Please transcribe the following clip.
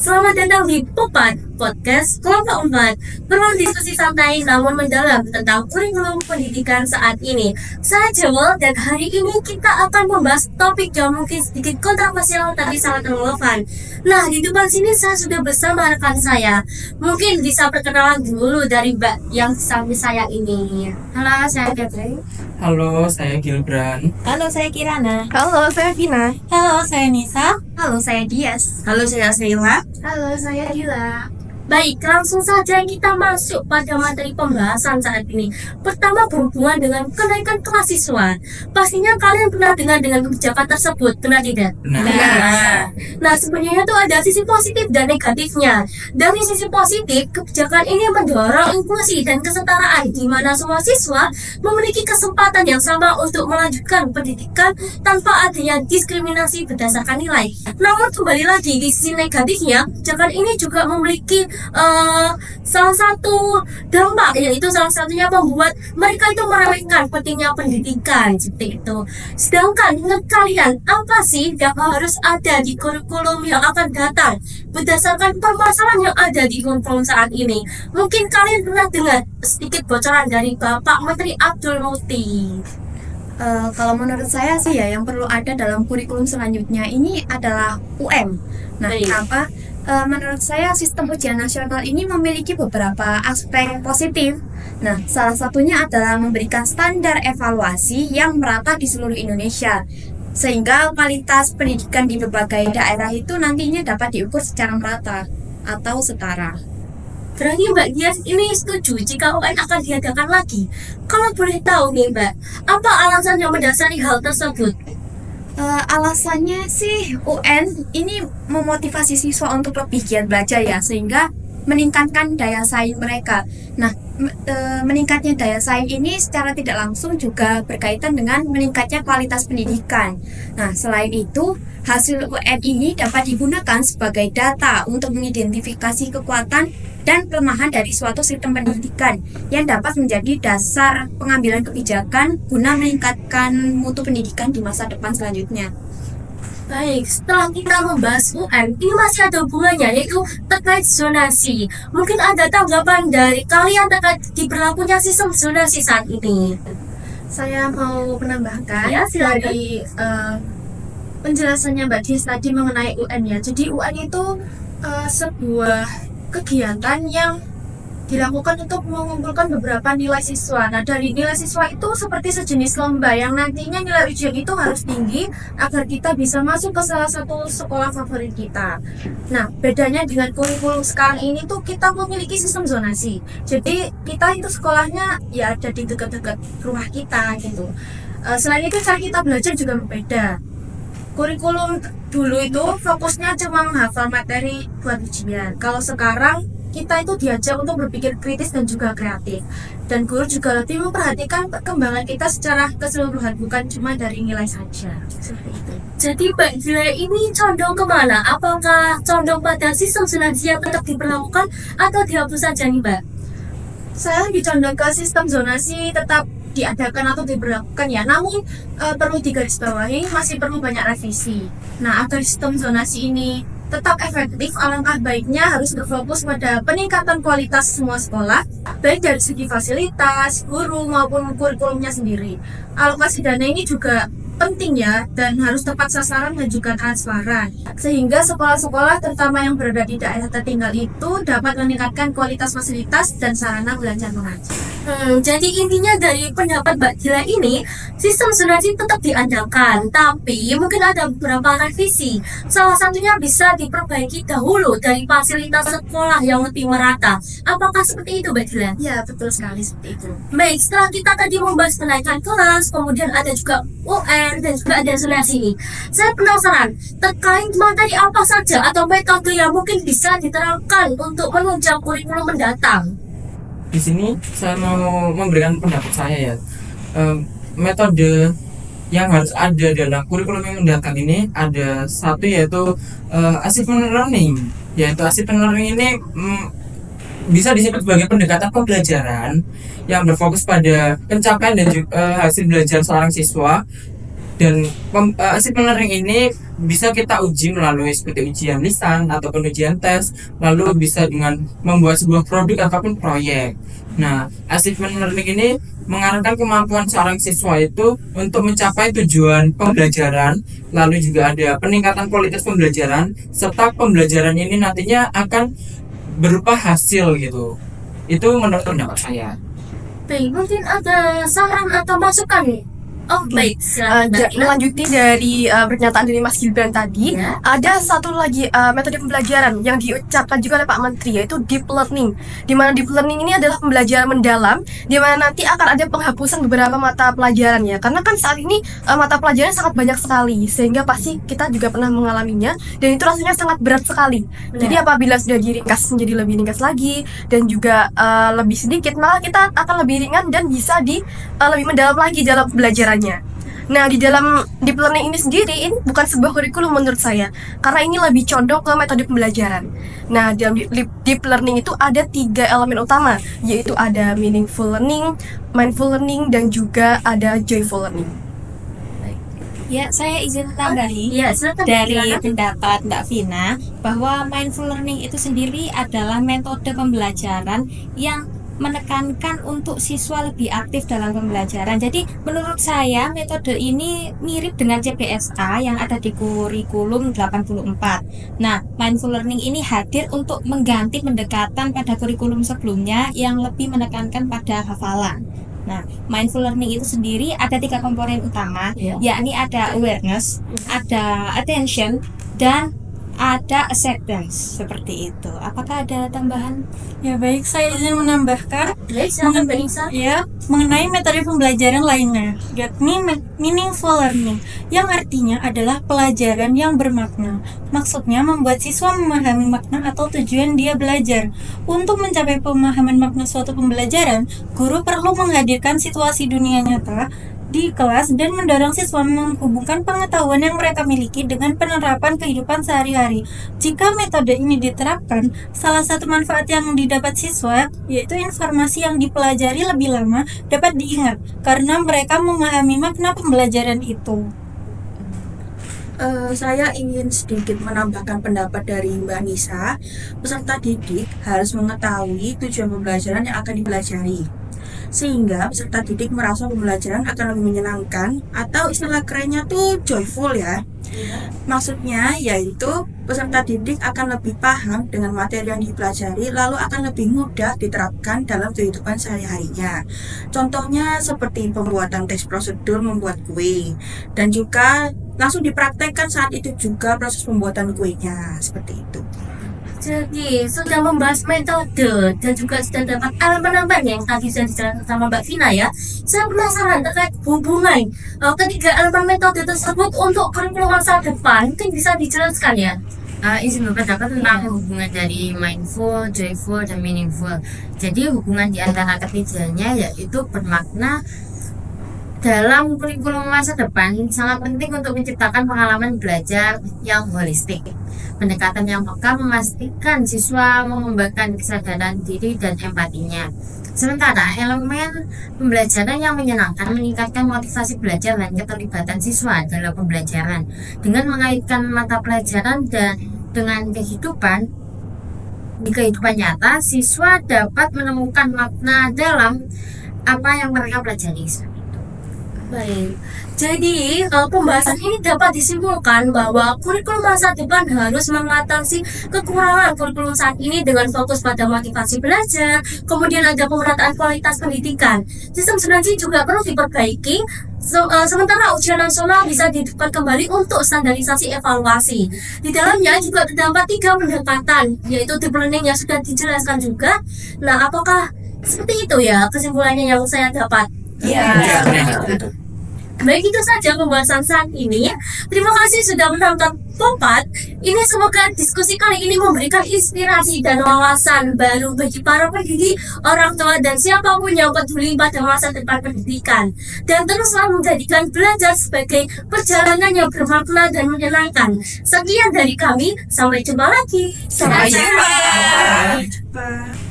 Selamat datang di Popat Podcast Kelompok 4. Ruang diskusi santai namun mendalam tentang kurikulum pendidikan saat ini. Saya Jewel dan hari ini kita akan membahas topik yang mungkin sedikit kontroversial tapi sangat relevan. Nah, di depan sini saya sudah bersama rekan saya. Mungkin bisa perkenalan dulu dari Mbak yang samping saya ini. Halo, saya Catherine. Halo, saya Gilbran. Halo, saya Kirana. Halo, saya Vina. Halo, saya Nisa. Halo, saya Dias. Halo, saya Sheila. Halo, saya Gila. Baik, langsung saja kita masuk pada materi pembahasan saat ini. Pertama berhubungan dengan kenaikan kelas siswa. Pastinya kalian pernah dengar dengan kebijakan tersebut, benar tidak? Nah, Nah, sebenarnya itu ada sisi positif dan negatifnya. Dari sisi positif, kebijakan ini mendorong inklusi dan kesetaraan di mana semua siswa memiliki kesempatan yang sama untuk melanjutkan pendidikan tanpa adanya diskriminasi berdasarkan nilai. Namun kembali lagi di sisi negatifnya, kebijakan ini juga memiliki salah satu dampak, yaitu salah satunya membuat mereka itu meremehkan pentingnya pendidikan seperti itu. Sedangkan menurut kalian apa sih yang harus ada di kurikulum yang akan datang berdasarkan permasalahan yang ada di kurikulum saat ini? Mungkin kalian pernah dengar sedikit bocoran dari Bapak Menteri Abdul Muti. Kalau menurut saya sih ya, yang perlu ada dalam kurikulum selanjutnya ini adalah UM. Nah, Baik. kenapa? Menurut saya sistem ujian nasional ini memiliki beberapa aspek positif. Nah, salah satunya adalah memberikan standar evaluasi yang merata di seluruh Indonesia, sehingga kualitas pendidikan di berbagai daerah itu nantinya dapat diukur secara merata atau setara. Berarti Mbak Dias ini setuju jika UN akan diadakan lagi. Kalau boleh tahu nih Mbak, apa alasan yang mendasari hal tersebut? Alasannya sih UN ini memotivasi siswa untuk lebih giat belajar ya, sehingga meningkatkan daya saing mereka. Nah, meningkatnya daya saing ini secara tidak langsung juga berkaitan dengan meningkatnya kualitas pendidikan. Nah, selain itu, hasil UN ini dapat digunakan sebagai data untuk mengidentifikasi kekuatan dan kelemahan dari suatu sistem pendidikan yang dapat menjadi dasar pengambilan kebijakan guna meningkatkan mutu pendidikan di masa depan selanjutnya. Baik, setelah kita membahas UN, ini masih ada hubungannya, yaitu terkait zonasi. Mungkin ada tanggapan dari kalian terkait diberlakunya sistem zonasi saat ini. Saya mau menambahkan Ya, silakan. dari penjelasannya Mbak Dias tadi mengenai UN ya. Jadi UN itu sebuah kegiatan yang dilakukan untuk mengumpulkan beberapa nilai siswa. Nah, dari nilai siswa itu seperti sejenis lomba yang nantinya nilai ujian itu harus tinggi agar kita bisa masuk ke salah satu sekolah favorit kita. Nah, bedanya dengan kurikulum sekarang ini tuh kita memiliki sistem zonasi. Jadi kita itu sekolahnya ya ada di dekat-dekat rumah kita gitu. Selain itu cara kita belajar juga berbeda. Kurikulum dulu itu fokusnya cuma menghafal materi buat ujian. Kalau sekarang kita itu diajak untuk berpikir kritis dan juga kreatif. Dan guru juga lebih memperhatikan perkembangan kita secara keseluruhan, bukan cuma dari nilai saja. Seperti itu. Jadi Mbak Gila ini condong kemana? Apakah condong pada sistem zonasi yang tetap diberlakukan atau dihapus saja nih Mbak? Saya lebih condong ke sistem zonasi tetap diadakan atau diberlakukan ya. Namun perlu digarisbawahi masih perlu banyak revisi. Nah, agar sistem zonasi ini tetap efektif, alangkah baiknya harus berfokus pada peningkatan kualitas semua sekolah, baik dari segi fasilitas, guru maupun kurikulumnya sendiri. Alokasi dana ini juga penting ya, dan harus tepat sasaran dan juga transparan, sehingga sekolah-sekolah terutama yang berada di daerah tertinggal itu dapat meningkatkan kualitas fasilitas dan sarana belajar mengajar. Jadi intinya dari pendapat Mbak Gila ini, sistem zonasi tetap diandalkan, tapi mungkin ada beberapa revisi. Salah satunya bisa diperbaiki dahulu dari fasilitas sekolah yang lebih merata. Apakah seperti itu Mbak Gila? Ya, betul sekali seperti itu. Baik, setelah kita tadi membahas kenaikan kelas, kemudian ada juga UN dan juga ada zonasi ini. Saya penasaran terkait materi apa saja atau metode yang mungkin bisa diterapkan untuk menunjang kurikulum mendatang. di sini saya mau memberikan pendapat saya ya. Metode yang harus ada dalam kurikulum yang mendatang ini ada satu, yaitu assessment learning. Yaitu assessment learning ini bisa disebut sebagai pendekatan pembelajaran yang berfokus pada pencapaian dan juga hasil belajar seorang siswa Dan assessment learning ini bisa kita uji melalui seperti ujian lisan ataupun ujian tes, lalu bisa dengan membuat sebuah produk ataupun proyek. Nah, assessment learning ini mengarahkan kemampuan seorang siswa itu untuk mencapai tujuan pembelajaran, lalu juga ada peningkatan kualitas pembelajaran, serta pembelajaran ini nantinya akan berupa hasil gitu. Itu menurut pendapat saya. Baik, mungkin ada saran atau masukan nih? Oh, baik. Silakan, Mbak Ina. Melanjuti dari pernyataan dari Mas Gibran tadi, Ya. ada satu lagi metode pembelajaran yang diucapkan juga oleh Pak Menteri, yaitu deep learning. Di mana deep learning ini adalah pembelajaran mendalam, di mana nanti akan ada penghapusan beberapa mata pelajaran ya. Karena kan saat ini mata pelajaran sangat banyak sekali, sehingga pasti kita juga pernah mengalaminya, dan itu rasanya sangat berat sekali. Jadi apabila sudah diringkas menjadi lebih ringkas lagi dan juga lebih sedikit, maka kita akan lebih ringan dan bisa lebih mendalam lagi dalam pembelajarannya. Nah, di dalam deep learning ini sendiri, ini bukan sebuah kurikulum menurut saya, karena ini lebih condong ke metode pembelajaran. Nah, dalam deep learning itu ada 3 elemen utama, yaitu ada meaningful learning, mindful learning, dan juga ada joyful learning. Ya, saya izin tambahi Ya, silakan. dari Kirana. pendapat Mbak Vina bahwa mindful learning itu sendiri adalah metode pembelajaran yang menekankan untuk siswa lebih aktif dalam pembelajaran. Jadi menurut saya metode ini mirip dengan CBSA yang ada di kurikulum 84. Nah, mindful learning ini hadir untuk mengganti pendekatan pada kurikulum sebelumnya yang lebih menekankan pada hafalan. Nah, mindful learning itu sendiri ada 3 komponen utama, Ya. yakni ada awareness, ada attention, dan ada acceptance. Seperti itu. Apakah ada tambahan? Ya baik, saya izin menambahkan Baik, silakan Mbak Nisa. ya mengenai metode pembelajaran lainnya, yakni meaningful learning, yang artinya adalah pelajaran yang bermakna. Maksudnya membuat siswa memahami makna atau tujuan dia belajar. Untuk mencapai pemahaman makna suatu pembelajaran, guru perlu menghadirkan situasi dunia nyata di kelas dan mendorong siswa menghubungkan pengetahuan yang mereka miliki dengan penerapan kehidupan sehari-hari. Jika metode ini diterapkan, salah satu manfaat yang didapat siswa yaitu informasi yang dipelajari lebih lama dapat diingat karena mereka memahami makna pembelajaran itu. Saya ingin sedikit menambahkan pendapat dari Mbak Nisa. Peserta didik harus mengetahui tujuan pembelajaran yang akan dipelajari, sehingga peserta didik merasa pembelajaran akan lebih menyenangkan, atau istilah kerennya tuh joyful ya. Maksudnya yaitu peserta didik akan lebih paham dengan materi yang dipelajari, lalu akan lebih mudah diterapkan dalam kehidupan sehari-harinya. Contohnya seperti pembuatan tes prosedur membuat kue, dan juga langsung dipraktekkan saat itu juga proses pembuatan kuenya, seperti itu. Jadi sudah membahas metode dan juga sudah dapat elemen-elemen yang tadi sudah dijelaskan sama Mbak Vina ya. Saya penasaran terkait hubungan ketiga elemen metode tersebut untuk kurikulum masa depan. Mungkin bisa dijelaskan ya. Izin berpendapat tentang hubungan dari mindful, joyful, dan meaningful. Jadi hubungan di antara ketiganya yaitu bermakna dalam kurikulum masa depan sangat penting untuk menciptakan pengalaman belajar yang holistik. Pendekatan yang peka memastikan siswa mengembangkan kesadaran diri dan empatinya. Sementara elemen pembelajaran yang menyenangkan meningkatkan motivasi belajar dan keterlibatan siswa dalam pembelajaran. Dengan mengaitkan mata pelajaran dan dengan kehidupan, di kehidupan nyata, siswa dapat menemukan makna dalam apa yang mereka pelajari. Baik, jadi pembahasan ini dapat disimpulkan bahwa kurikulum masa depan harus mengatasi kekurangan kurikulum saat ini dengan fokus pada motivasi belajar, kemudian ada pemerataan kualitas pendidikan. Sistem zonasi juga perlu diperbaiki, sementara ujian nasional bisa dihidupkan kembali untuk standarisasi evaluasi. Di dalamnya juga terdapat 3 pendekatan, yaitu deep learning yang sudah dijelaskan juga. Nah, apakah seperti itu ya kesimpulannya yang saya dapat? Baik, itu saja pembahasan saat ini. Terima kasih sudah menonton Pompat. Ini semoga diskusi kali ini memberikan inspirasi dan wawasan baru bagi para pendidik, orang tua, dan siapapun yang peduli pada masa depan pendidikan. Dan teruslah menjadikan belajar sebagai perjalanan yang bermakna dan menyenangkan. Sekian dari kami, sampai jumpa lagi. Sampai jumpa. Pak.